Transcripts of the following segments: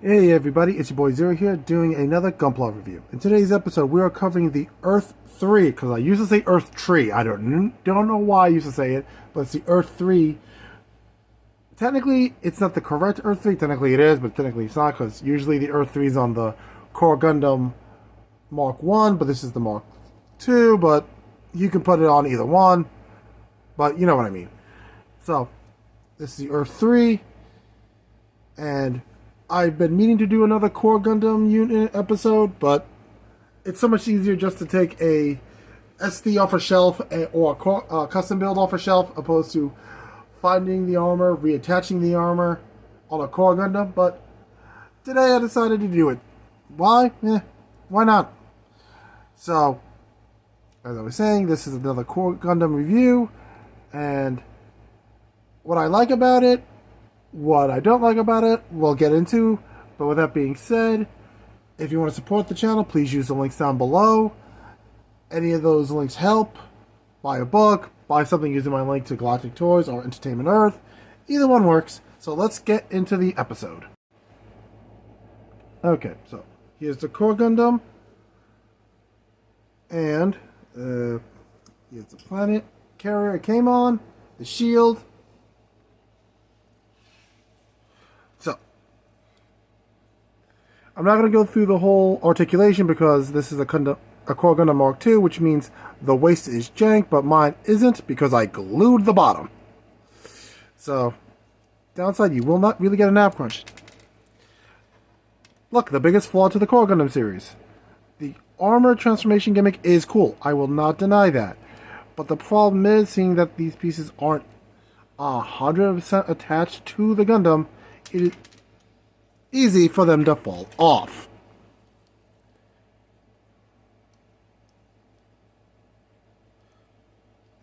Hey everybody, it's your boy Zero here doing another gunpla review. In today's episode, we are covering the Earthree, because I used to say Earthtree. I don't know why I used to say it, but it's the Earthree. Technically, it's not the correct Earthree. Technically it is, but technically it's not, because usually the Earthree is on the Core Gundam Mark 1, but this is the Mark 2, but you can put it on either one, but you know what I mean. So, this is the Earthree, and I've been meaning to do another Core Gundam unit episode, but it's so much easier just to take a SD off a shelf or a custom build off a shelf opposed to finding the armor, reattaching the armor on a Core Gundam. But today I decided to do it. Why? Why not? So, as I was saying, this is another Core Gundam review, and what I like about it, what I don't like about it, we'll get into. But with that being said, if you want to support the channel, please use the links down below. Any of those links help. Buy a book, buy something using my link to Galactic Toys or Entertainment Earth. Either one works. So let's get into the episode. Okay, so here's the Core Gundam. And here's the planet carrier it came on, the shield. So, I'm not going to go through the whole articulation because this is a Core Gundam Mark II, which means the waist is jank, but mine isn't because I glued the bottom. So, downside, you will not really get a nav crunch. Look, the biggest flaw to the Core Gundam series. The armor transformation gimmick is cool. I will not deny that. But the problem is, seeing that these pieces aren't 100% attached to the Gundam, it is easy for them to fall off.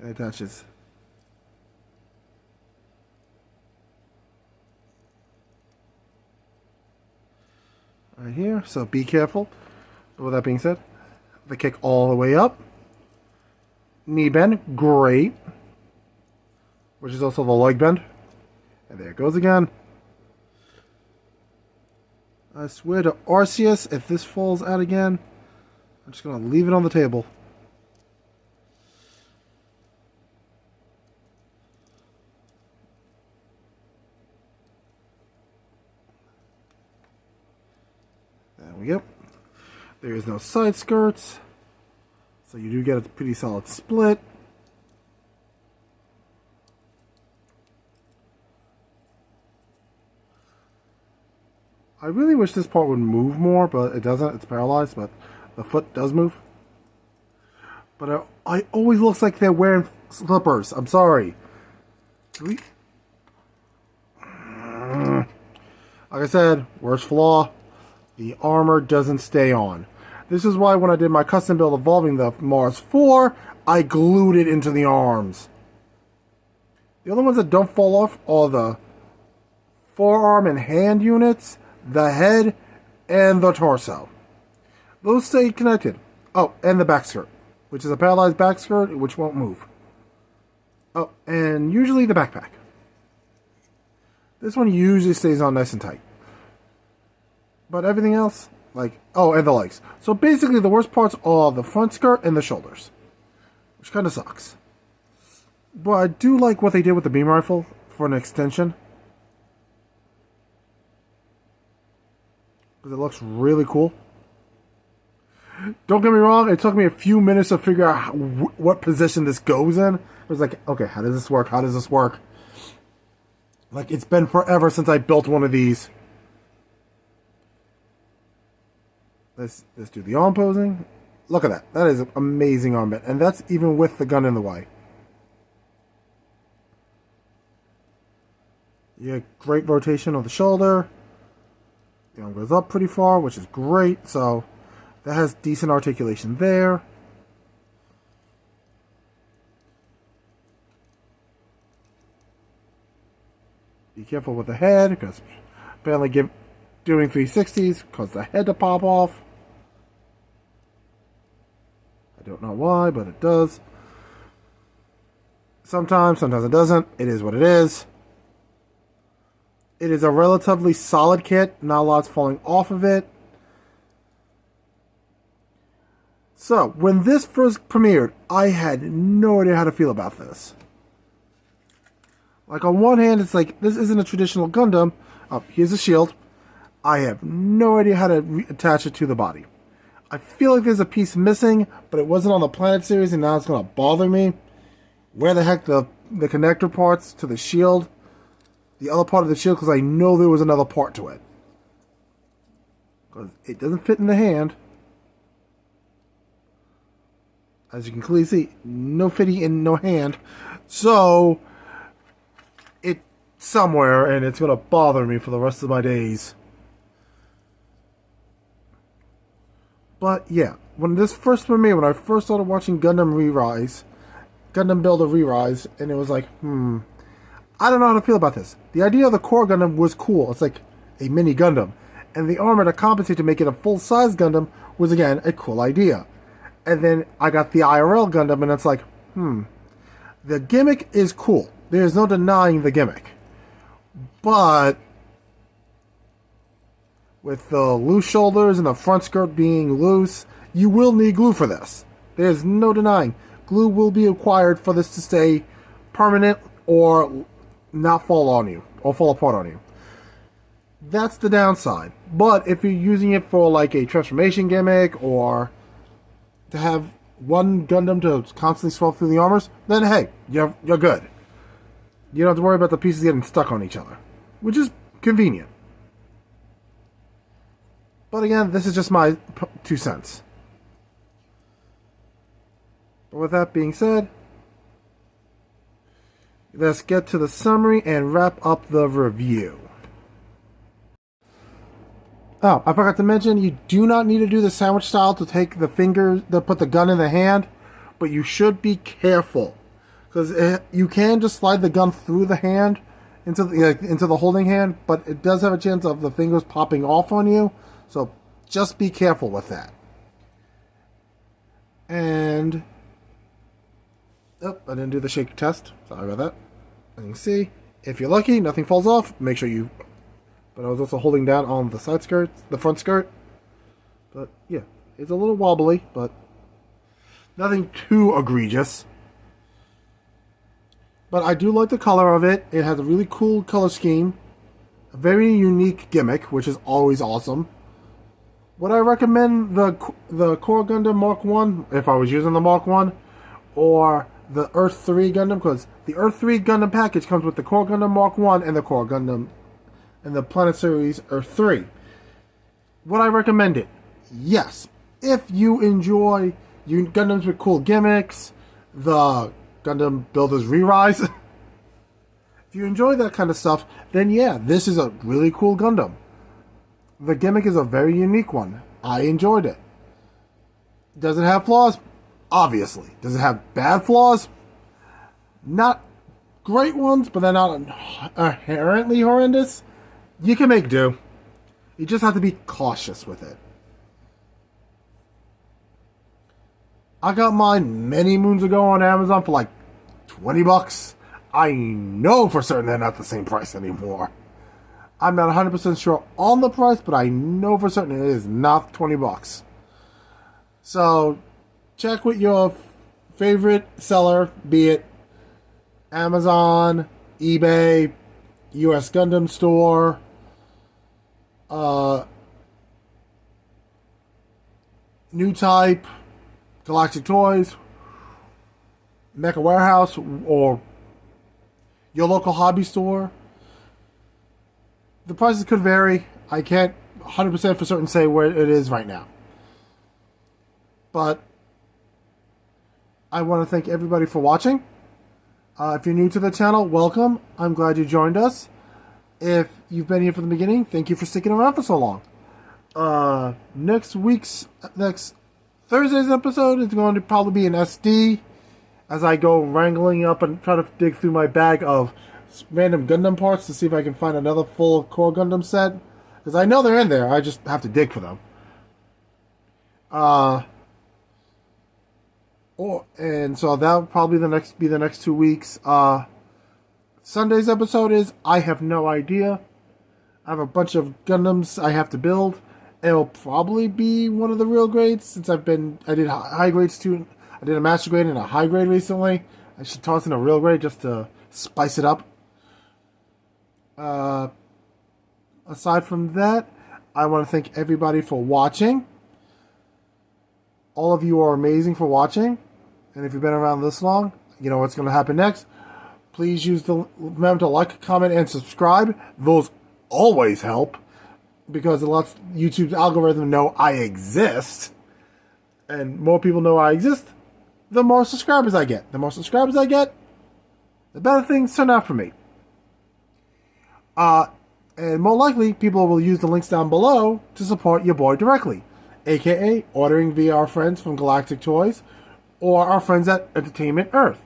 It attaches. Right here, so be careful. But with that being said, the kick all the way up. Knee bend, great. Which is also the leg bend. And there it goes again. I swear to Arceus, if this falls out again, I'm just going to leave it on the table. There we go. There is no side skirts, so you do get a pretty solid split. I really wish this part would move more, but it doesn't. It's paralyzed, but the foot does move. But it always looks like they're wearing slippers. I'm sorry. Like I said, worst flaw, the armor doesn't stay on. This is why when I did my custom build involving the Mars 4, I glued it into the arms. The only ones that don't fall off are the forearm and hand units, the head, and the torso. Those stay connected. Oh, and the back skirt, which is a paralyzed back skirt, which won't move. Oh, and usually the backpack. This one usually stays on nice and tight. But everything else, like, oh, and the legs. So basically the worst parts are the front skirt and the shoulders, which kind of sucks. But I do like what they did with the beam rifle for an extension. Because it looks really cool. Don't get me wrong, it took me a few minutes to figure out what position this goes in. It was like, okay, how does this work? How does this work? Like, it's been forever since I built one of these. Let's do the arm posing. Look at that. That is an amazing armband. And that's even with the gun in the way. Yeah, great rotation on the shoulder. The arm goes up pretty far, which is great. So that has decent articulation there. Be careful with the head, because apparently doing 360s cause the head to pop off. I don't know why, but it does. Sometimes it doesn't. It is what it is. It is a relatively solid kit. Not a lot's falling off of it. So, when this first premiered, I had no idea how to feel about this. Like, on one hand, it's like, this isn't a traditional Gundam. Oh, here's a shield. I have no idea how to attach it to the body. I feel like there's a piece missing, but it wasn't on the Planet series, and now it's going to bother me. Where the heck the connector parts to the shield? The other part of the shield, because I know there was another part to it. Because it doesn't fit in the hand. As you can clearly see, no fitting in no hand. So, it's somewhere, and it's going to bother me for the rest of my days. But, yeah. When this first premiered, when I first started watching Gundam Builder Re-Rise, and it was like, I don't know how to feel about this. The idea of the core Gundam was cool. It's like a mini Gundam. And the armor to compensate to make it a full-size Gundam was, again, a cool idea. And then I got the IRL Gundam, and it's like, the gimmick is cool. There's no denying the gimmick. But with the loose shoulders and the front skirt being loose, you will need glue for this. There's no denying. Glue will be required for this to stay permanent or not fall on you, or fall apart on you. That's the downside. But if you're using it for like a transformation gimmick, or to have one Gundam to constantly swap through the armors, then hey, you're good. You don't have to worry about the pieces getting stuck on each other, which is convenient. But again, this is just my 2 cents. But with that being said, let's get to the summary and wrap up the review. Oh, I forgot to mention, you do not need to do the sandwich style to take the fingers, to put the gun in the hand, but you should be careful. Because you can just slide the gun through the hand, into the holding hand, but it does have a chance of the fingers popping off on you, so just be careful with that. And, I didn't do the shake test, sorry about that. As you can see, if you're lucky, nothing falls off, make sure you... But I was also holding down on the side skirt, the front skirt. But yeah, it's a little wobbly, but nothing too egregious. But I do like the color of it. It has a really cool color scheme. A very unique gimmick, which is always awesome. Would I recommend the Core Gundam Mark 1 if I was using the Mark 1? Or the Earthree Gundam? Because the Earthree Gundam package comes with the Core Gundam Mark 1 and the Core Gundam and the Planet Series Earthree. Would I recommend it? Yes. If you enjoy Gundams with cool gimmicks, the Gundam Builders Re-Rise, if you enjoy that kind of stuff, then yeah, this is a really cool Gundam. The gimmick is a very unique one. I enjoyed it. Does it have flaws? Obviously. Does it have bad flaws? Not great ones, but they're not inherently horrendous. You can make do. You just have to be cautious with it. I got mine many moons ago on Amazon for like $20. I know for certain they're not the same price anymore. I'm not 100% sure on the price, but I know for certain it is not $20. So, check with your favorite seller, be it Amazon, eBay, US Gundam Store, New Type, Galactic Toys, Mecha Warehouse, or your local hobby store. The prices could vary. I can't 100% for certain say where it is right now. But I want to thank everybody for watching. If you're new to the channel, welcome. I'm glad you joined us. If you've been here from the beginning, thank you for sticking around for so long. Next Thursday's episode is going to probably be an SD, as I go wrangling up and try to dig through my bag of random Gundam parts to see if I can find another full Core Gundam set. Because I know they're in there, I just have to dig for them. And so that'll probably be the next 2 weeks. Sunday's episode is I have no idea. I have a bunch of Gundams I have to build. It'll probably be one of the real grades since I did high grades too. I did a master grade and a high grade recently. I should toss in a real grade just to spice it up. Aside from that, I want to thank everybody for watching. All of you are amazing for watching. And if you've been around this long, you know what's going to happen next. Please remember to like, comment, and subscribe. Those always help because it lets YouTube's algorithm know I exist. And more people know I exist, the more subscribers I get. The more subscribers I get, the better things turn out for me. And more likely, people will use the links down below to support your boy directly, aka ordering via our friends from Galactic Toys or our friends at Entertainment Earth.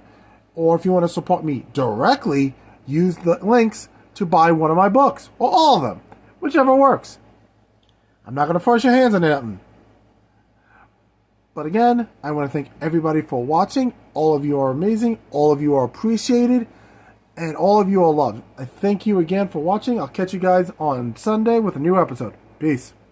Or if you want to support me directly, use the links to buy one of my books, or all of them, whichever works. I'm not going to force your hands on anything. But again, I want to thank everybody for watching. All of you are amazing. All of you are appreciated. And all of you are loved. I thank you again for watching. I'll catch you guys on Sunday with a new episode. Peace.